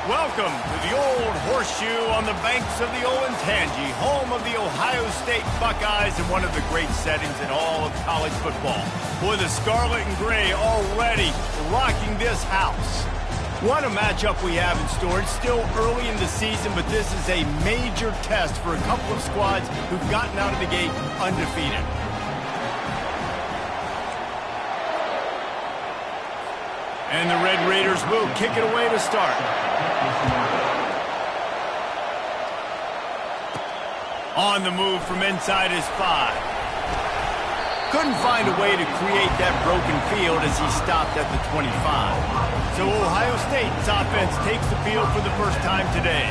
Welcome to the old horseshoe on the banks of the old Ncaa, home of the Ohio State Buckeyes and one of the great settings in all of college football. Boy, the scarlet and gray already rocking this house. What a matchup we have in store. It's still early in the season, but this is a major test for a couple of squads who've gotten out of the gate undefeated. And the Red Raiders will kick it away to start. On the move from inside his 5. Couldn't find a way to create that broken field as he stopped at the 25. So Ohio State's offense takes the field for the first time today.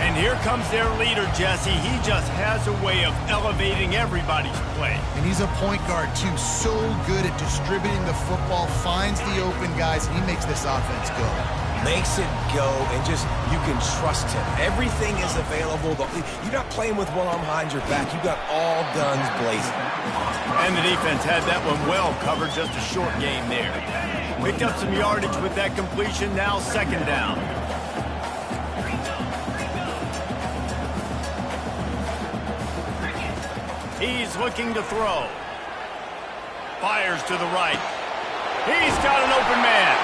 And here comes their leader, Jesse. He just has a way of elevating everybody's play. And he's a point guard, too. So good at distributing the football, finds the open guys, and he makes this offense go. Makes it go, and just, you can trust him. Everything is available. You're not playing with one arm behind your back. You got all guns blazing. And the defense had that one well covered, just a short game there. Picked up some yardage with that completion, now second down. He's looking to throw. Fires to the right. He's got an open man.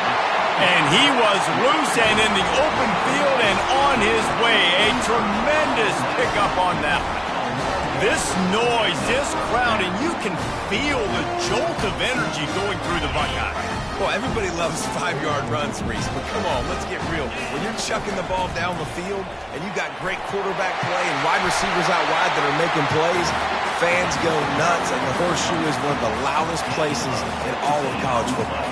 And he was loose and in the open field and on his way. A tremendous pickup on that one. This noise, this crowd, and you can feel the jolt of energy going through the Buckeyes. Well, everybody loves 5-yard runs, Reese, but come on, let's get real. When you're chucking the ball down the field and you got great quarterback play and wide receivers out wide that are making plays, fans go nuts, and the horseshoe is one of the loudest places in all of college football.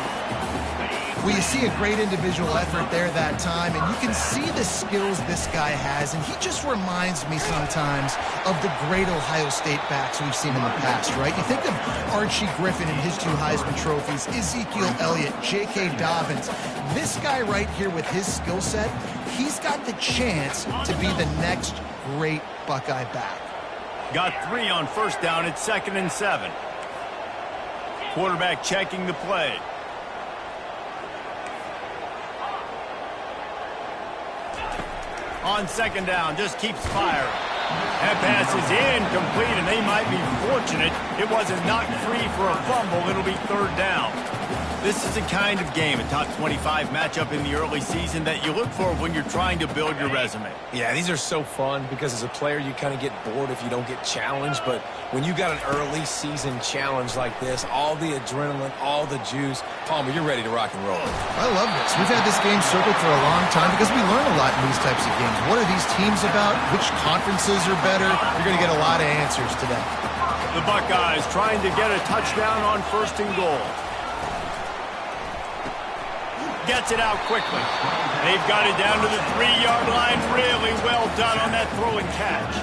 Well, you see a great individual effort there that time, and you can see the skills this guy has, and he just reminds me sometimes of the great Ohio State backs we've seen in the past, right? You think of Archie Griffin and his 2 Heisman trophies, Ezekiel Elliott, J.K. Dobbins. This guy right here with his skill set, he's got the chance to be the next great Buckeye back. Got 3 on first down. It's 2nd and 7. Quarterback checking the play. On 2nd down, just keeps firing. That pass is incomplete, and they might be fortunate it wasn't knocked free for a fumble. It'll be 3rd down. This is the kind of game, a top 25 matchup in the early season, that you look for when you're trying to build your resume. Yeah, these are so fun because as a player, you kind of get bored if you don't get challenged. But when you got an early season challenge like this, all the adrenaline, all the juice, Palmer, you're ready to rock and roll. I love this. We've had this game circled for a long time because we learn a lot in these types of games. What are these teams about? Which conferences are better? You're going to get a lot of answers today. The Buckeyes trying to get a touchdown on 1st and goal. Gets it out quickly. They've got it down to the 3-yard line. Really well done on that throw and catch.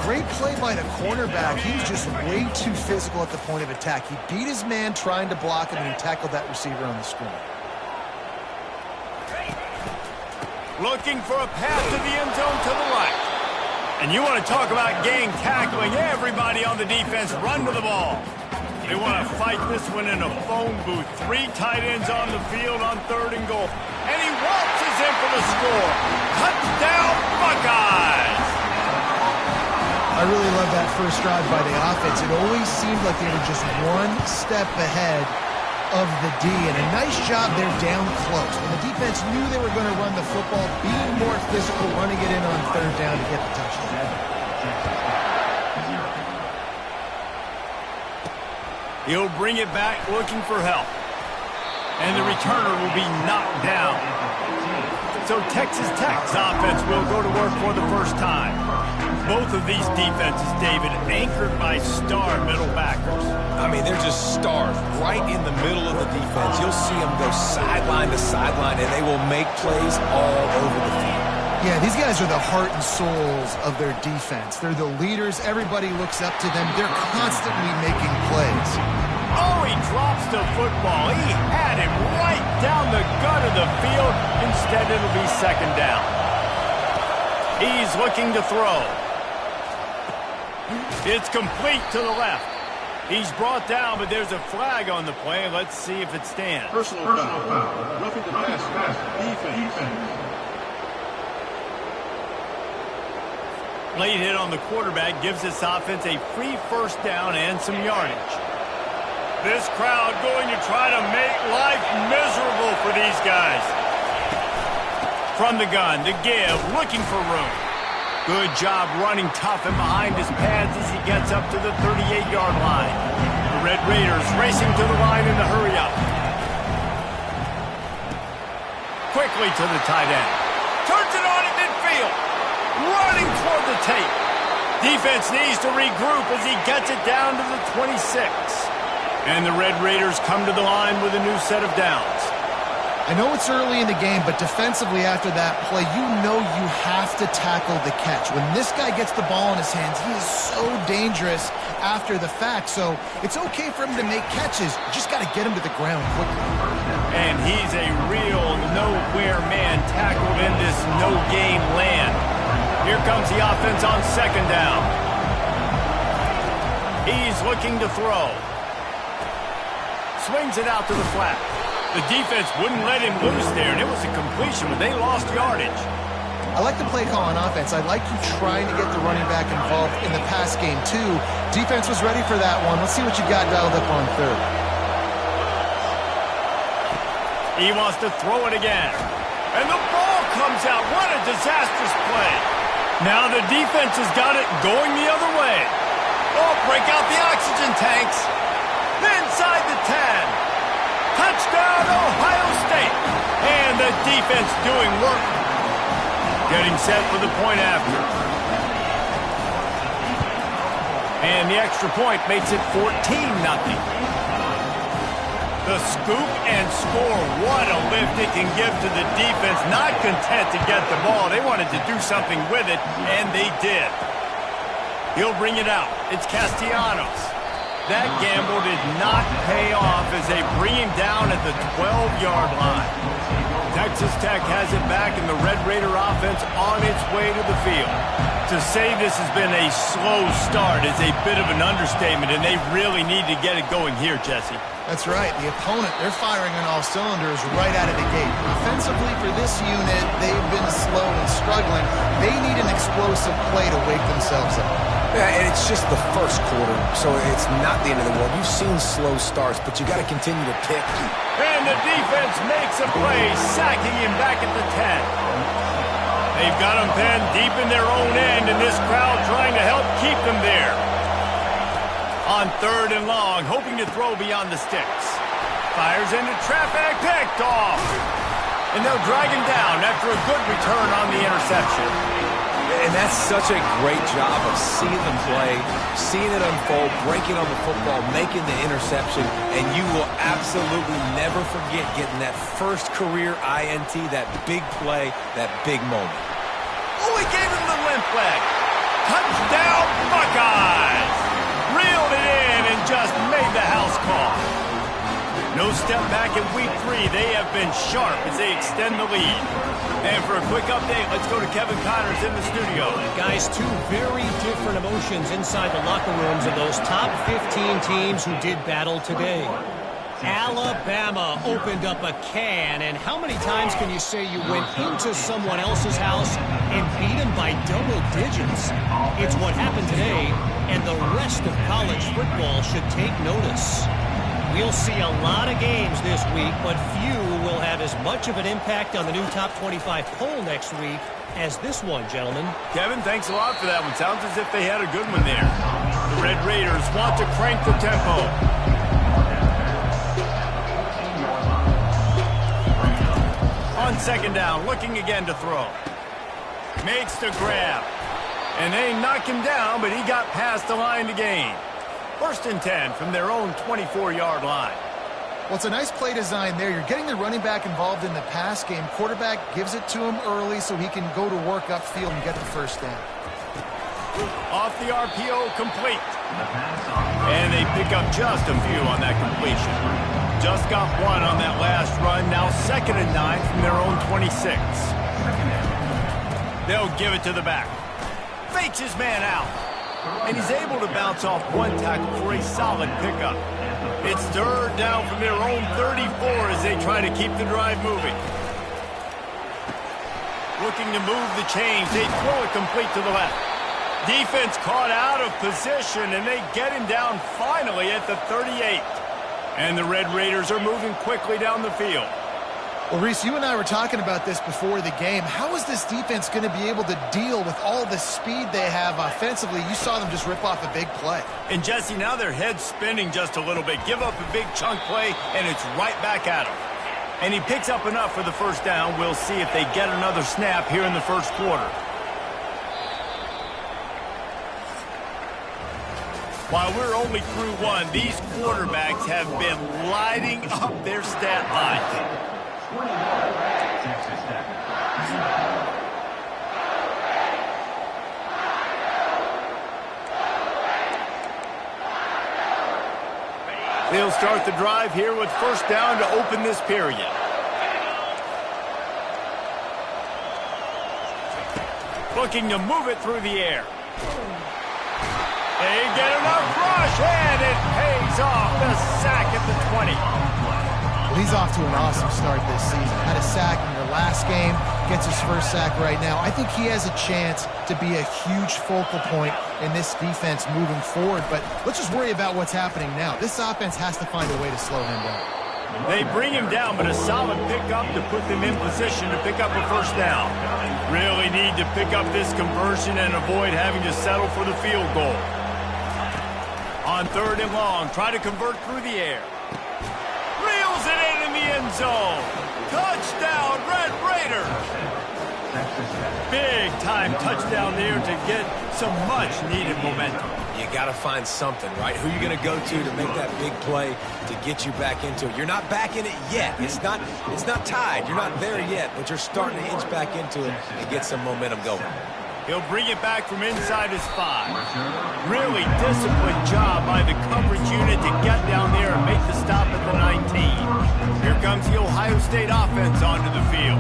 Great play by the cornerback. He was just way too physical at the point of attack. He beat his man trying to block him, and he tackled that receiver on the screen. Looking for a pass to the end zone to the right. And you want to talk about gang tackling. Everybody on the defense run to the ball. They want to fight this one in a phone booth. 3 tight ends on the field on 3rd and goal. And he waltzes in for the score. Touchdown, Buckeyes! I really love that first drive by the offense. It always seemed like they were just one step ahead of the D. And a nice job there down close. And the defense knew they were going to run the football, being more physical, running it in on 3rd down to get the touchdown. He'll bring it back looking for help. And the returner will be knocked down. So Texas Tech's offense will go to work for the first time. Both of these defenses, David, anchored by star middle backers. I mean, they're just stars right in the middle of the defense. You'll see them go sideline to sideline, and they will make plays all over the field. Yeah, these guys are the heart and souls of their defense. They're the leaders. Everybody looks up to them. They're constantly making plays. Oh, he drops the football. He had him right down the gut of the field. Instead, it'll be 2nd down. He's looking to throw. It's complete to the left. He's brought down, but there's a flag on the play. Let's see if it stands. Personal foul. Roughing the pass. Defense. late hit on the quarterback gives this offense a free first down and some yardage. This crowd going to try to make life miserable for these guys. From the gun to give, looking for room. Good job running tough and behind his pads as he gets up to the 38-yard line. The Red Raiders racing to the line in the hurry up. Quickly to the tight end. Turns it on at midfield. Running toward the tape. Defense needs to regroup as he gets it down to the 26. And the Red Raiders come to the line with a new set of downs. I know it's early in the game, but defensively after that play, you know you have to tackle the catch. When this guy gets the ball in his hands, he is so dangerous after the fact. So it's okay for him to make catches. You just got to get him to the ground quickly. And he's a real nowhere man tackled in this no-game land. Here comes the offense on second down. He's looking to throw. Swings it out to the flat. The defense wouldn't let him loose there, and it was a completion, but they lost yardage. I like the play call on offense. I like you trying to get the running back involved in the pass game, too. Defense was ready for that one. Let's see what you got dialed up on third. He wants to throw it again. And the ball comes out. What a disastrous play. Now the defense has got it going the other way. Oh, break out the oxygen tanks. Inside the 10. Touchdown, Ohio State. And the defense doing work. Getting set for the point after. And the extra point makes it 14-0. The scoop and score. What a lift it can give to the defense. Not content to get the ball. They wanted to do something with it, and they did. He'll bring it out. It's Castellanos. That gamble did not pay off as they bring him down at the 12-yard line. Texas Tech has it back, and the Red Raider offense on its way to the field. To say this has been a slow start is a bit of an understatement, and they really need to get it going here, Jesse. That's right. The opponent, they're firing on all cylinders right out of the gate. Offensively for this unit, they've been slow and struggling. They need an explosive play to wake themselves up. Yeah, and it's just the first quarter, so it's not the end of the world. You've seen slow starts, but you got to continue to pick. And the defense makes a play, sacking him back at the 10. They've got him pinned deep in their own end, and this crowd trying to help keep them there. On third and long, hoping to throw beyond the sticks. Fires into traffic, picked off. And they'll drag him down after a good return on the interception. And that's such a great job of seeing them play, seeing it unfold, breaking on the football, making the interception, and you will absolutely never forget getting that first career INT, that big play, that big moment. Oh, he gave him the limp leg. Touchdown, Buckeyes! Reeled it in and just made the house call. No step back in week 3. They have been sharp as they extend the lead. And for a quick update, let's go to Kevin Connors in the studio. Guys, two very different emotions inside the locker rooms of those top 15 teams who did battle today. Alabama opened up a can, and how many times can you say you went into someone else's house and beat them by double digits? It's what happened today, and the rest of college football should take notice. We'll see a lot of games this week, but few will have as much of an impact on the new top 25 poll next week as this one, gentlemen. Kevin, thanks a lot for that one. Sounds as if they had a good one there. The Red Raiders want to crank the tempo. On second down, looking again to throw. Makes the grab. And they knock him down, but he got past the line to gain. First and 10 from their own 24-yard line. Well, it's a nice play design there. You're getting the running back involved in the pass game. Quarterback gives it to him early so he can go to work upfield and get the first down. Off the RPO, complete. And they pick up just a few on that completion. Just got one on that last run. Now second and 9 from their own 26. They'll give it to the back. Fakes his man out. And he's able to bounce off one tackle for a solid pickup. It's third down from their own 34 as they try to keep the drive moving. Looking to move the chains. They throw it complete to the left. Defense caught out of position, and they get him down finally at the 38. And the Red Raiders are moving quickly down the field. Well, Reese, you and I were talking about this before the game. How is this defense going to be able to deal with all the speed they have offensively? You saw them just rip off a big play. And, Jesse, now their head's spinning just a little bit. Give up a big chunk play, and it's right back at him. And he picks up enough for the first down. We'll see if they get another snap here in the first quarter. While we're only through one, these quarterbacks have been lighting up their stat line. They'll start the drive here with first down to open this period. Looking to move it through the air. They get enough rush, and it pays off. The sack at the 20. Well, he's off to an awesome start this season. Had a sack in their last game, gets his first sack right now. I think he has a chance to be a huge focal point in this defense moving forward, but let's just worry about what's happening now. This offense has to find a way to slow him down. They bring him down, but a solid pickup to put them in position to pick up a first down. Really need to pick up this conversion and avoid having to settle for the field goal. On third and long, try to convert through the air. Reels it in the end zone. Touchdown, Red Raiders. Big-time touchdown there to get some much-needed momentum. You got to find something, right? Who are you going to go to make that big play to get you back into it? You're not back in it yet. It's not tied. You're not there yet, but you're starting to inch back into it and get some momentum going. He'll bring it back from inside his 5. Really disciplined job by the coverage unit to get down there and make the stop at the 19. Here comes the Ohio State offense onto the field.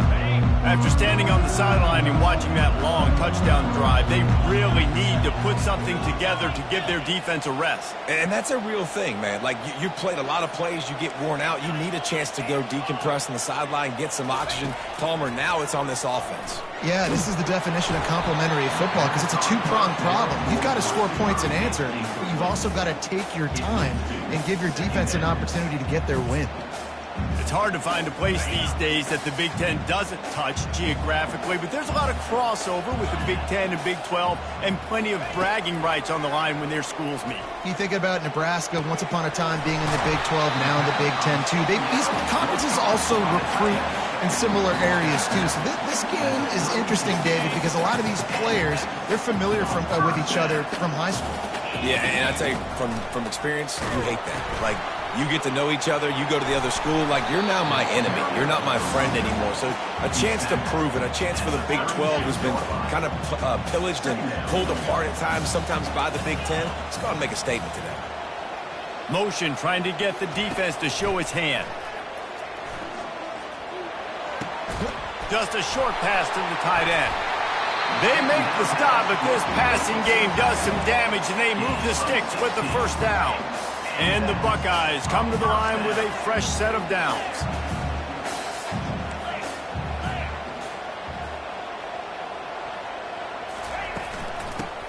After standing on the sideline and watching that long touchdown drive, they really need to put something together to give their defense a rest. And that's a real thing, man. Like, you played a lot of plays, you get worn out, you need a chance to go decompress on the sideline, get some oxygen. Palmer, now it's on this offense. Yeah, this is the definition of complementary football because it's a two-pronged problem. You've got to score points and answer, but you've also got to take your time and give your defense an opportunity to get their win. It's hard to find a place these days that the Big Ten doesn't touch geographically, but there's a lot of crossover with the Big Ten and Big 12 and plenty of bragging rights on the line when their schools meet. You think about Nebraska once upon a time being in the Big 12, now in the Big 10 too. These conferences also recruit in similar areas too. So this game is interesting, David, because a lot of these players, they're familiar with each other from high school. Yeah, and I tell you, from experience, you hate that. Like, you get to know each other, you go to the other school, like, you're now my enemy. You're not my friend anymore. So a chance to prove it, a chance for the Big 12, who's been kind of pillaged and pulled apart at times, sometimes by the Big 10. Let's go out and make a statement today. Motion trying to get the defense to show its hand. Just a short pass to the tight end. They make the stop, but this passing game does some damage, and they move the sticks with the first down. And the Buckeyes come to the line with a fresh set of downs.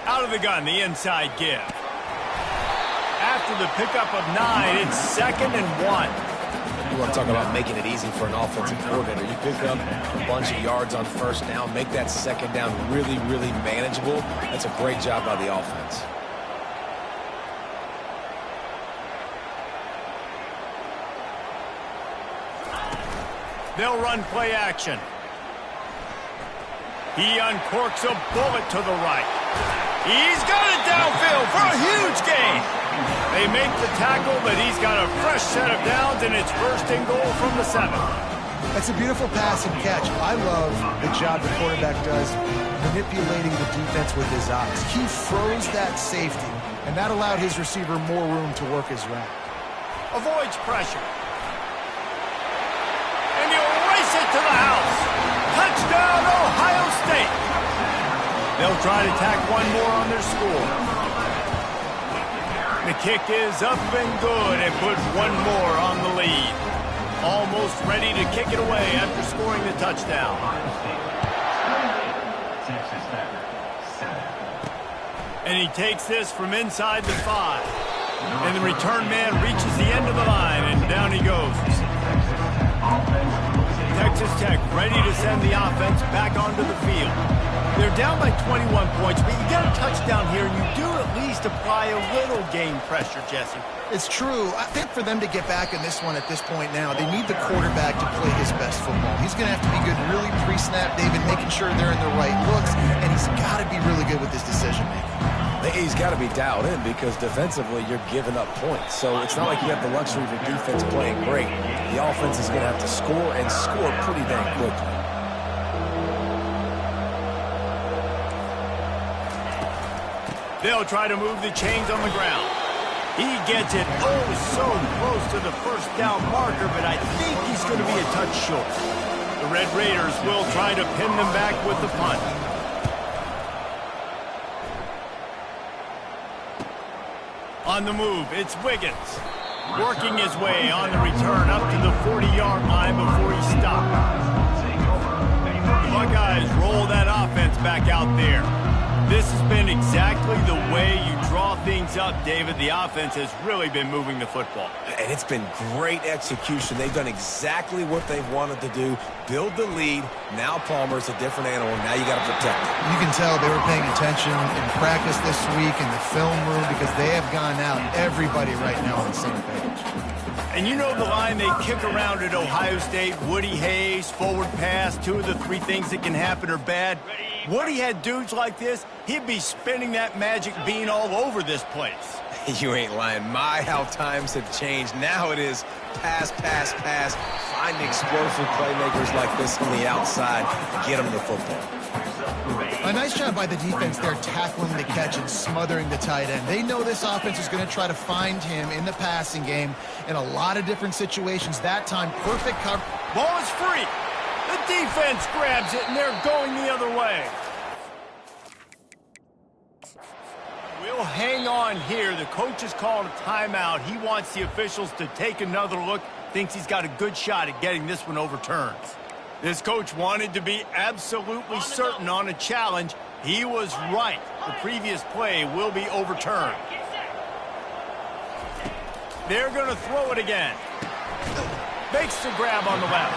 Out of the gun, the inside give. After the pickup of 9, it's 2nd and 1. You want to talk about making it easy for an offensive coordinator. You pick up a bunch of yards on first down, make that second down really, really manageable. That's a great job by the offense. They'll run play action. He uncorks a bullet to the right. He's got it downfield for a huge gain. They make the tackle, but he's got a fresh set of downs, and it's first and goal from the 7. That's a beautiful pass and catch. I love the job the quarterback does manipulating the defense with his eyes. He froze that safety, and that allowed his receiver more room to work his route. Avoids pressure. And he'll race it to the house. Touchdown, Ohio State. They'll try to tack one more on their score. The kick is up and good and put one more on the lead. Almost ready to kick it away after scoring the touchdown. And he takes this from inside the 5. And the return man reaches the end of the line, and down he goes. Texas Tech ready to send the offense back onto the field. They're down by 21 points, but you get a touchdown here, and you do at least apply a little game pressure, Jesse. It's true. I think for them to get back in this one at this point now, they need the quarterback to play his best football. He's going to have to be good really pre-snap, David, making sure they're in the right looks, and he's got to be really good with his decision-making. He's got to be dialed in because defensively you're giving up points. So it's not like you have the luxury of your defense playing great. The offense is going to have to score and score pretty dang quickly. They'll try to move the chains on the ground. He gets it so close to the first down marker, but I think he's going to be a touch short. The Red Raiders will try to pin them back with the punt. On the move, it's Wiggins. Working his way on the return up to the 40-yard line before he stopped. The Buckeyes roll that offense back out there. This has been exactly the way you draw things up, David. The offense has really been moving the football. And it's been great execution. They've done exactly what they've wanted to do. Build the lead. Now Palmer's a different animal. Now you got to protect it. You can tell they were paying attention in practice this week in the film room because they have gone out, everybody right now on the same page. And you know the line they kick around at Ohio State, Woody Hayes, forward pass, 2 of the 3 things that can happen are bad. Woody had dudes like this, he'd be spinning that magic bean all over this place. You ain't lying. My, how times have changed. Now it is pass, pass, pass. Find explosive playmakers like this on the outside. Get them the football. A nice job by the defense there tackling the catch and smothering the tight end. They know this offense is going to try to find him in the passing game in a lot of different situations. That time, perfect cover. Ball is free. The defense grabs it, and they're going the other way. We'll hang on here. The coach is calling a timeout. He wants the officials to take another look. Thinks he's got a good shot at getting this one overturned. This coach wanted to be absolutely certain on a challenge. He was right. The previous play will be overturned. They're going to throw it again. Makes the grab on the left.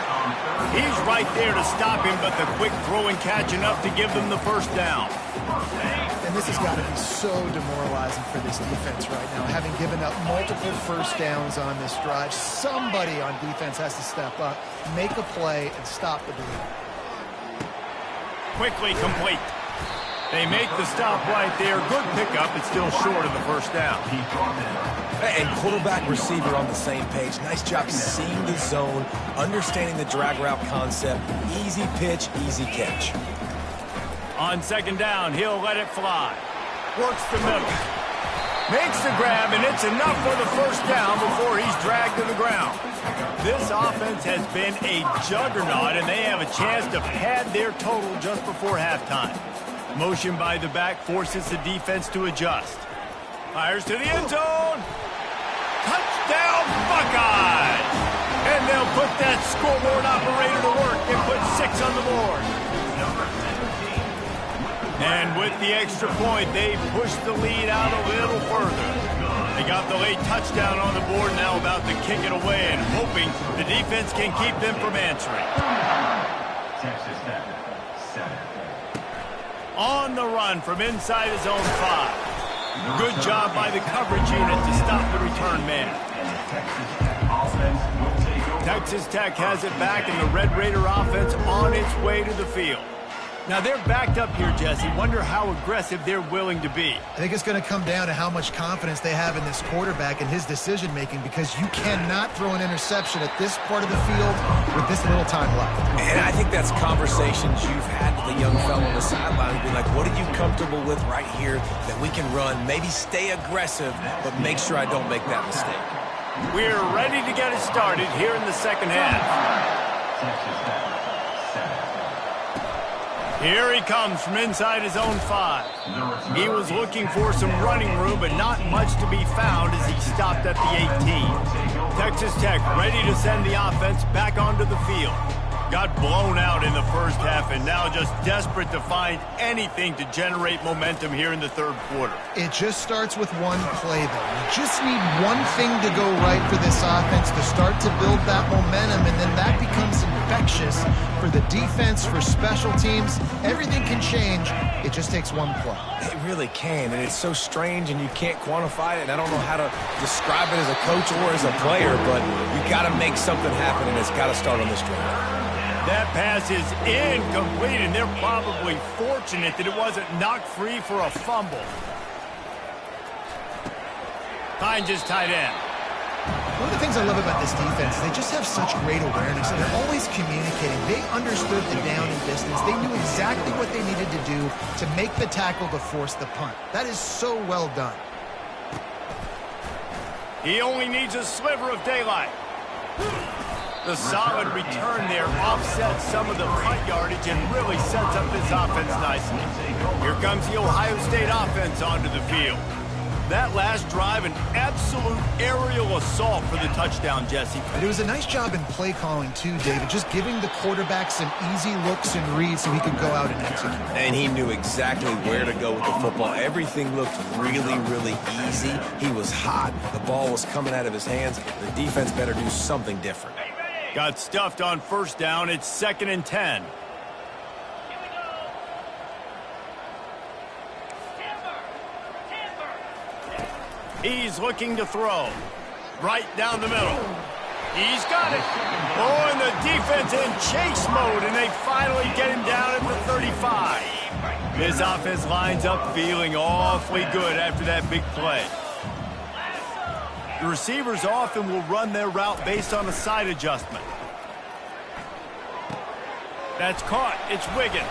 He's right there to stop him, but the quick throw and catch enough to give them the first down. And this has got to be so demoralizing for this defense right now, having given up multiple first downs on this drive. Somebody on defense has to step up, make a play, and stop the bleed. Quickly complete. They make the stop right there. Good pickup. It's still short of the first down. And quarterback receiver on the same page. Nice job seeing the zone, understanding the drag route concept. Easy pitch, easy catch. On second down, he'll let it fly. Works the middle. Makes the grab, and it's enough for the first down before he's dragged to the ground. This offense has been a juggernaut, and they have a chance to pad their total just before halftime. Motion by the back forces the defense to adjust. Fires to the end zone. Touchdown, Buckeyes! And they'll put that scoreboard operator to work and put 6 on the board. And with the extra point, they pushed the lead out a little further. They got the late touchdown on the board, now about to kick it away and hoping the defense can keep them from answering. On the run from inside his own 5. Good job by the coverage unit to stop the return man. Texas Tech has it back, and the Red Raider offense on its way to the field. Now they're backed up here, Jesse. Wonder how aggressive they're willing to be. I think it's going to come down to how much confidence they have in this quarterback and his decision-making, because you cannot throw an interception at this part of the field with this little time left. And I think that's conversations you've had with a young fellow on the sideline. Be like, what are you comfortable with right here that we can run? Maybe stay aggressive, but make sure I don't make that mistake. We're ready to get it started here in the second half. Here he comes from inside his own 5. He was looking for some running room, but not much to be found as he stopped at the 18. Texas Tech ready to send the offense back onto the field. Got blown out in the first half and now just desperate to find anything to generate momentum here in the third quarter. It just starts with one play, though. You just need one thing to go right for this offense to start to build that momentum, and then that becomes infectious for the defense, for special teams. Everything can change. It just takes one play. It really can, and it's so strange, and you can't quantify it, and I don't know how to describe it as a coach or as a player, but you got to make something happen, and it's got to start on this drive. That pass is incomplete, and they're probably fortunate that it wasn't knocked free for a fumble. Finds his tight end. One of the things I love about this defense is they just have such great awareness, and they're always communicating. They understood the down and distance. They knew exactly what they needed to do to make the tackle to force the punt. That is so well done. He only needs a sliver of daylight. The solid return there offsets some of the punt yardage and really sets up this offense nicely. Here comes the Ohio State offense onto the field. That last drive, an absolute aerial assault for the touchdown, Jesse. But it was a nice job in play calling, too, David, just giving the quarterback some easy looks and reads so he could go out and execute. And he knew exactly where to go with the football. Everything looked really, really easy. He was hot. The ball was coming out of his hands. The defense better do something different. Got stuffed on first down. It's 2nd and 10. He's looking to throw. Right down the middle. He's got it. Oh, and the defense in chase mode, and they finally get him down at the 35. This offense lines up feeling awfully good after that big play. The receivers often will run their route based on a side adjustment. That's caught. It's Wiggins.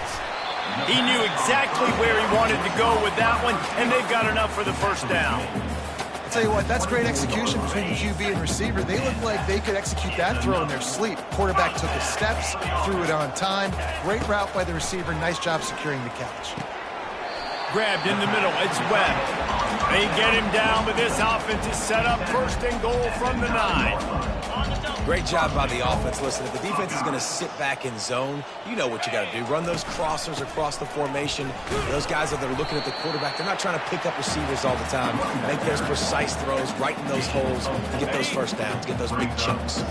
He knew exactly where he wanted to go with that one, and they've got enough for the first down. I'll tell you what, that's great execution between the QB and receiver. They looked like they could execute that throw in their sleep. Quarterback took his steps, threw it on time. Great route by the receiver. Nice job securing the catch. Grabbed in the middle. It's Webb. They get him down, but this offense is set up 1st and goal from the 9. Great job by the offense. Listen, if the defense is going to sit back in zone, you know what you got to do. Run those crossers across the formation. Those guys that are looking at the quarterback, they're not trying to pick up receivers all the time. Make those precise throws right in those holes and get those first downs, get those big chunks.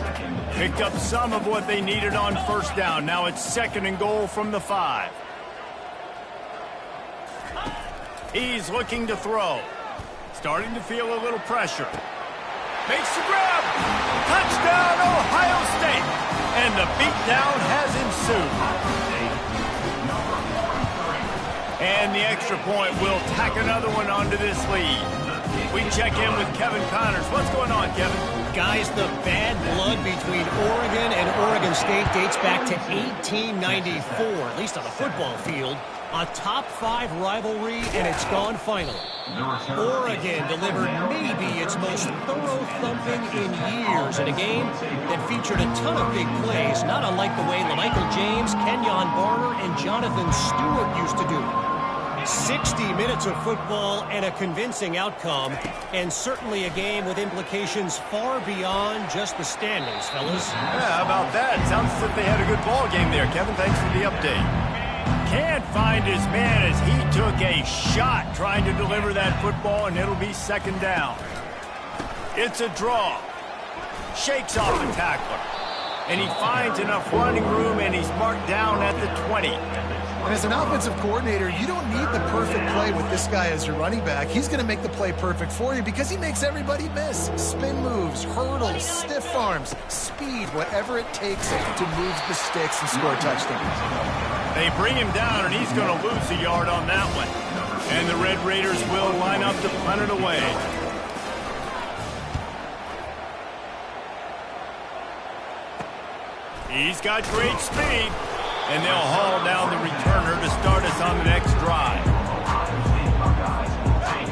Picked up some of what they needed on first down. Now it's 2nd and goal from the 5. He's looking to throw. Starting to feel a little pressure. Makes the grab. Touchdown, Ohio State. And the beatdown has ensued. And the extra point will tack another one onto this lead. We check in with Kevin Connors. What's going on, Kevin? Guys, the bad blood between Oregon and Oregon State dates back to 1894, at least on the football field. A top-5 rivalry, and it's gone finally. Oregon delivered maybe its most thorough thumping in years in a game that featured a ton of big plays, not unlike the way LaMichael James, Kenyon Barner, and Jonathan Stewart used to do it. 60 minutes of football and a convincing outcome, and certainly a game with implications far beyond just the standings, fellas. Yeah, how about that? Sounds as if they had a good ball game there, Kevin. Thanks for the update. Can't find his man as he took a shot trying to deliver that football, and it'll be 2nd down. It's a draw. Shakes off the tackler. And he finds enough running room, and he's marked down at the 20. And as an offensive coordinator, you don't need the perfect play with this guy as your running back. He's going to make the play perfect for you because he makes everybody miss. Spin moves, hurdles, stiff arms, speed, whatever it takes to move the sticks and score touchdowns. They bring him down, and he's going to lose a yard on that one. And the Red Raiders will line up to punt it away. He's got great speed, and they'll haul down the returner to start us on the next drive.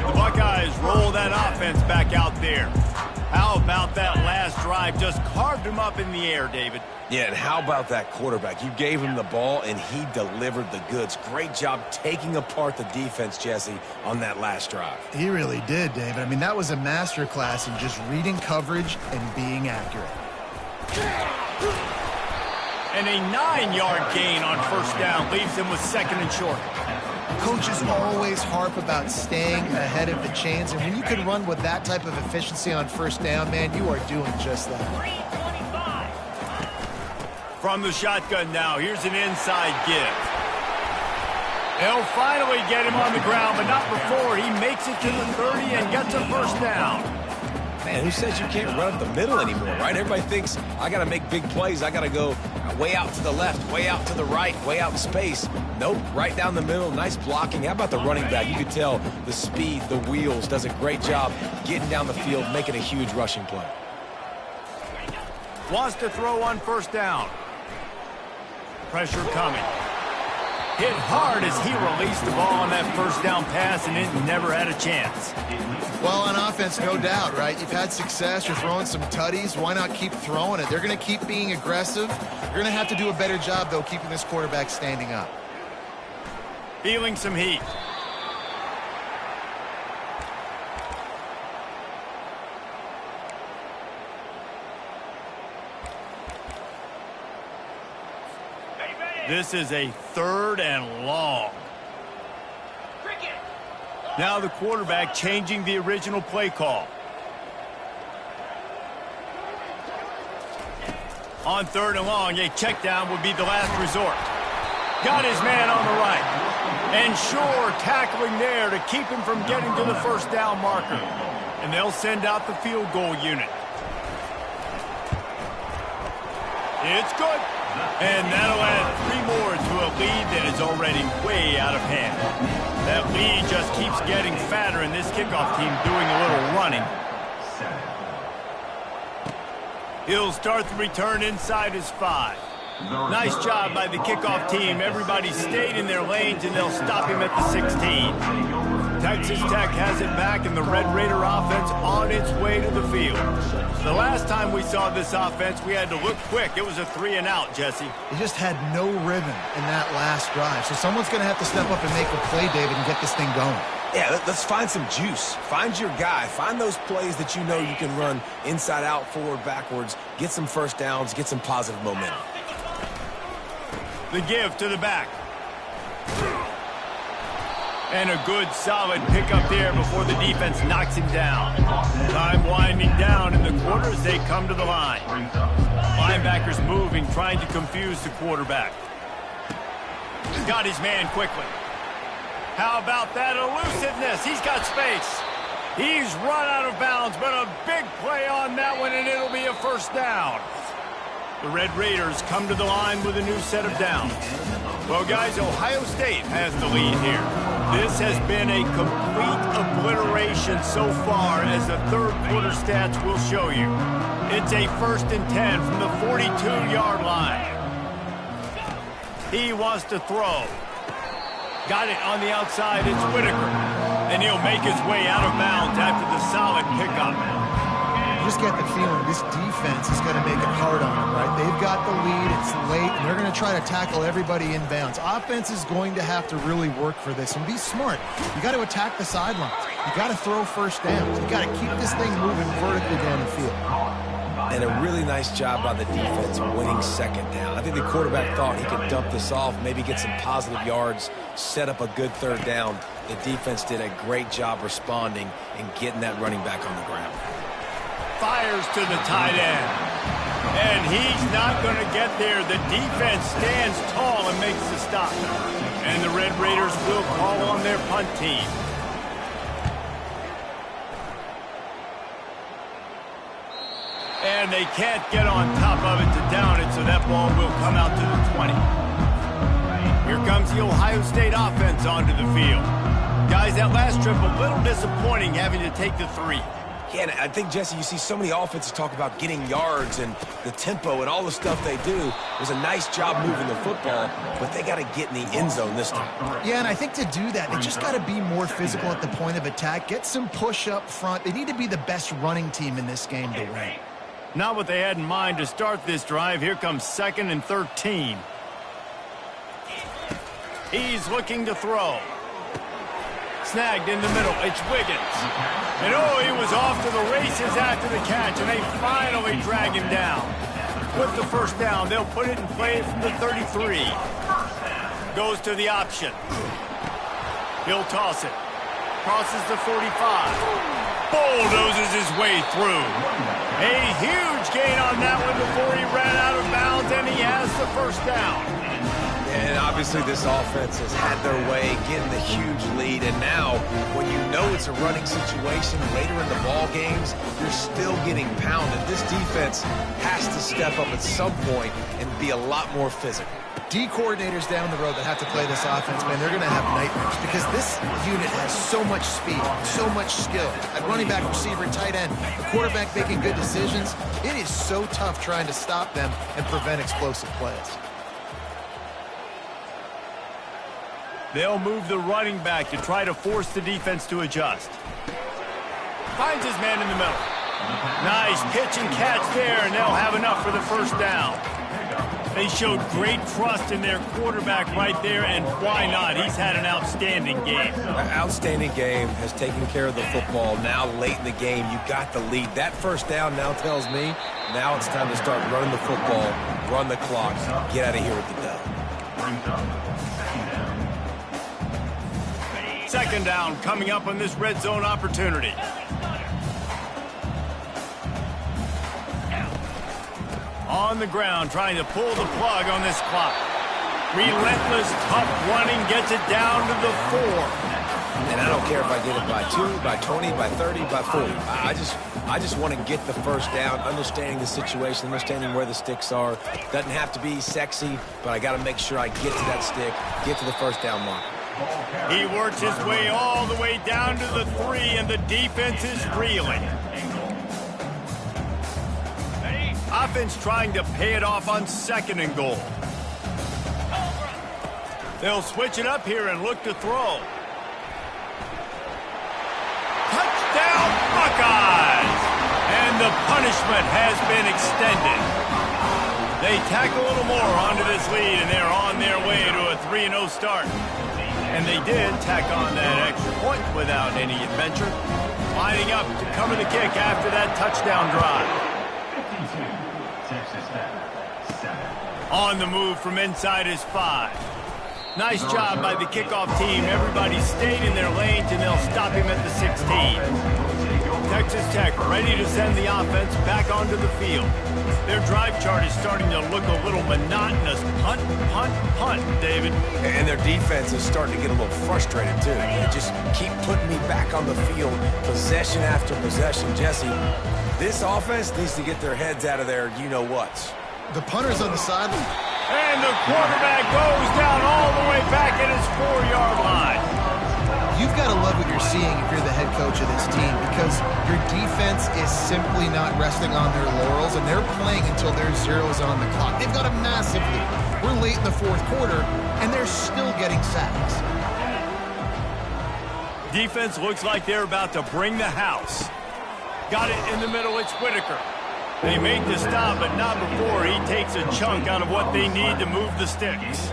The Buckeyes roll that offense back out there. How about that last drive? Just carved him up in the air, David. Yeah, and how about that quarterback? You gave him the ball, and he delivered the goods. Great job taking apart the defense, Jesse, on that last drive. He really did, David. I mean, that was a masterclass in just reading coverage and being accurate. And a 9-yard gain on first down leaves him with second and short. Coaches always harp about staying ahead of the chains, and when you can run with that type of efficiency on first down, man, you are doing just that. From the shotgun now, here's an inside give. They'll finally get him on the ground, but not before he makes it to the 30 and gets a first down. Man, who says you can't run up the middle anymore, right? Everybody thinks, I got to make big plays. I got to go way out to the left, way out to the right, way out in space. Nope, right down the middle, nice blocking. How about the running back? You could tell the speed, the wheels, does a great job getting down the field, making a huge rushing play. Wants to throw on first down. Pressure coming. Hit hard as he released the ball on that first down pass, and it never had a chance. Well, on offense, no doubt, right? You've had success. You're throwing some tutties. Why not keep throwing it? They're going to keep being aggressive. You're going to have to do a better job, though, keeping this quarterback standing up. Feeling some heat. This is a 3rd and long. Now the quarterback changing the original play call. On 3rd and long, a check down would be the last resort. Got his man on the right. And sure, tackling there to keep him from getting to the first down marker. And they'll send out the field goal unit. It's good. And that'll add 3 more to a lead that is already way out of hand. That lead just keeps getting fatter, and this kickoff team doing a little running. He'll start the return inside his 5. Nice job by the kickoff team. Everybody stayed in their lanes, and they'll stop him at the 16. Texas Tech has it back, and the Red Raider offense on its way to the field. The last time we saw this offense, we had to look quick. It was a 3-and-out, Jesse. They just had no rhythm in that last drive. So someone's going to have to step up and make a play, David, and get this thing going. Yeah, let's find some juice. Find your guy. Find those plays that you know you can run inside out, forward, backwards. Get some first downs. Get some positive momentum. The give to the back. And a good, solid pickup there before the defense knocks him down. Time winding down in the quarter as they come to the line. Linebackers moving, trying to confuse the quarterback. Got his man quickly. How about that elusiveness? He's got space. He's run out of bounds, but a big play on that one, and it'll be a first down. The Red Raiders come to the line with a new set of downs. Well, guys, Ohio State has the lead here. This has been a complete obliteration so far, as the third quarter stats will show you. It's a 1st and 10 from the 42-yard line. He wants to throw. Got it on the outside. It's Whitaker. And he'll make his way out of bounds after the solid pickup. You just get the feeling this defense is going to make it hard on them, right? They've got the lead, it's late, and they're going to try to tackle everybody in bounds. Offense is going to have to really work for this and be smart. You got to attack the sidelines. You got to throw first downs. You got to keep this thing moving vertically down the field. And a really nice job by the defense winning second down. I think the quarterback thought he could dump this off, maybe get some positive yards, set up a good third down. The defense did a great job responding and getting that running back on the ground. Fires to the tight end. And he's not going to get there. The defense stands tall and makes the stop. And the Red Raiders will call on their punt team. And they can't get on top of it to down it, so that ball will come out to the 20. Here comes the Ohio State offense onto the field. Guys, that last trip a little disappointing, having to take the 3. Yeah, and I think, Jesse, you see so many offenses talk about getting yards and the tempo and all the stuff they do. It was a nice job moving the football, but they got to get in the end zone this time. Yeah, and I think to do that, they just got to be more physical at the point of attack. Get some push up front. They need to be the best running team in this game to win. Not what they had in mind to start this drive. Here comes 2nd and 13. He's looking to throw. Snagged in the middle. It's Wiggins. And oh, he was off to the races after the catch, and they finally drag him down. With the first down, they'll put it and play it from the 33. Goes to the option. He'll toss it. Crosses the 45. Bulldozes his way through. A huge gain on that one before he ran out of bounds, and he has the first down. And obviously this offense has had their way, getting the huge lead. And now, when you know it's a running situation later in the ball games, you're still getting pounded. This defense has to step up at some point and be a lot more physical. D coordinators down the road that have to play this offense, man, they're going to have nightmares because this unit has so much speed, so much skill. At running back, receiver, tight end, the quarterback making good decisions. It is so tough trying to stop them and prevent explosive plays. They'll move the running back to try to force the defense to adjust. Finds his man in the middle. Nice pitch and catch there, and they'll have enough for the first down. They showed great trust in their quarterback right there, and why not? He's had an outstanding game. Outstanding game, has taken care of the football. Now, late in the game, you got the lead. That first down now tells me now it's time to start running the football, run the clock, get out of here with the dub. Second down coming up on this red zone opportunity. On the ground, trying to pull the plug on this clock. Relentless, tough running, gets it down to the 4. And I don't care if I get it by 2, by 20, by 30, by 40. I just want to get the first down, understanding the situation, understanding where the sticks are. Doesn't have to be sexy, but I got to make sure I get to that stick, get to the first down mark. He works his way all the way down to the 3, and the defense is reeling. Offense trying to pay it off on 2nd and goal. They'll switch it up here and look to throw. Touchdown, Buckeyes! And the punishment has been extended. They tack a little more onto this lead, and they're on their way to a 3-0 start. And they did tack on that extra point without any adventure. Lining up to cover the kick after that touchdown drive. On the move from inside his 5. Nice job by the kickoff team. Everybody stayed in their lanes, and they'll stop him at the 16. Texas Tech ready to send the offense back onto the field. Their drive chart is starting to look a little monotonous. Punt, punt, punt, David. And their defense is starting to get a little frustrated, too. They just keep putting me back on the field, possession after possession. Jesse, this offense needs to get their heads out of their you-know-whats. The punter's on the sideline. And the quarterback goes down all the way back at his 4-yard line. You've got to love what you're seeing if you're the head coach of this team because your defense is simply not resting on their laurels, and they're playing until there's zeros on the clock. They've got a massive lead. We're late in the 4th quarter, and they're still getting sacks. Defense looks like they're about to bring the house. Got it in the middle. It's Whitaker. They make the stop, but not before he takes a chunk out of what they need to move the sticks.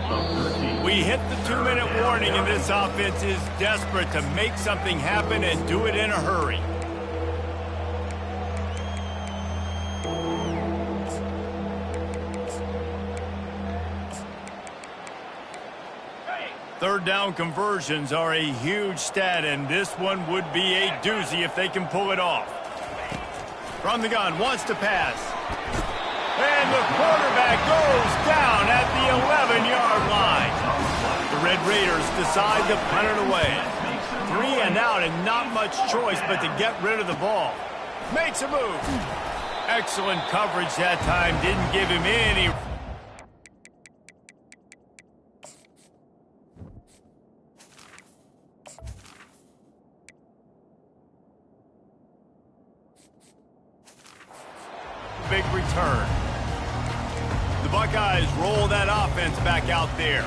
We hit the 2-minute warning, and this offense is desperate to make something happen and do it in a hurry. Third down conversions are a huge stat, and this one would be a doozy if they can pull it off. From the gun, wants to pass. And the quarterback goes down at the 11-yard line. The Red Raiders decide to punt it away. 3 and out, and not much choice but to get rid of the ball. Makes a move. Excellent coverage that time. Didn't give him any... big return. The Buckeyes roll that offense back out there.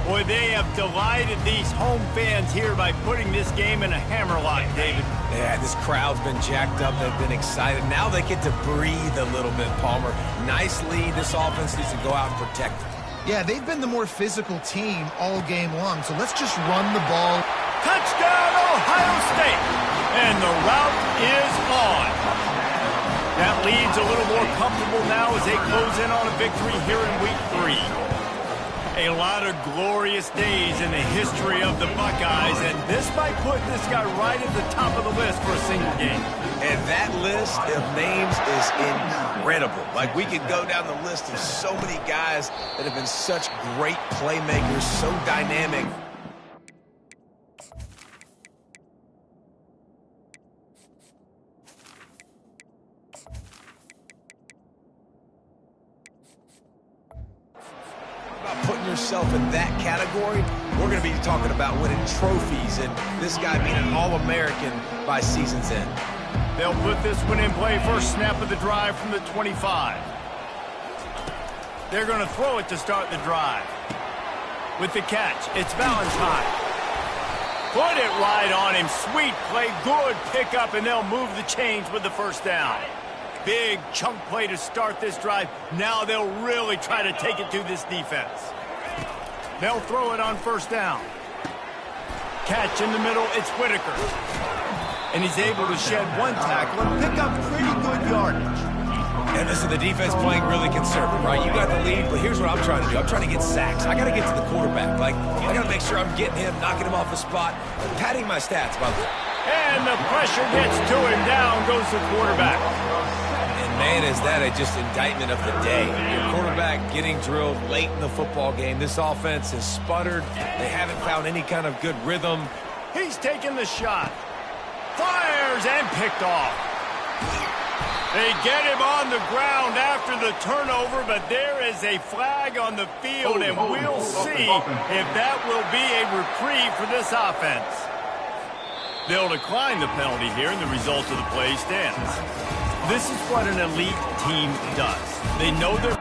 Boy, they have delighted these home fans here by putting this game in a hammerlock, David. Yeah, this crowd's been jacked up. They've been excited. Now they get to breathe a little bit, Palmer. Nice lead. This offense needs to go out and protect it. Yeah, they've been the more physical team all game long, so let's just run the ball. Touchdown, Ohio State! And the route is on. That lead seems a little more comfortable now as they close in on a victory here in Week 3. A lot of glorious days in the history of the Buckeyes, and this might put this guy right at the top of the list for a single game. And that list of names is incredible. Like, we could go down the list of so many guys that have been such great playmakers, so dynamic. Putting yourself in that category, we're going to be talking about winning trophies and this guy being an All-American by season's end. They'll put this one in play. First snap of the drive from the 25. They're going to throw it to start the drive. With the catch, it's Valentine. Put it right on him. Sweet play, good pickup, and they'll move the chains with the first down. Big chunk play to start this drive. Now they'll really try to take it to this defense. They'll throw it on first down. Catch in the middle, it's Whitaker. And he's able to shed one tackle and pick up pretty good yardage. And listen, the defense playing really conservative, right? You got the lead, but here's what I'm trying to do. I'm trying to get sacks. I got to get to the quarterback. Like, I got to make sure I'm getting him, knocking him off the spot, and padding my stats, by the way. And the pressure gets to him. Down goes the quarterback. Man, is that just indictment of the day. Your quarterback getting drilled late in the football game. This offense has sputtered. They haven't found any kind of good rhythm. He's taking the shot. Fires and picked off. They get him on the ground after the turnover, but there is a flag on the field, and we'll see if that will be a reprieve for this offense. They'll decline the penalty here, and the result of the play stands. This is what an elite team does. They know they're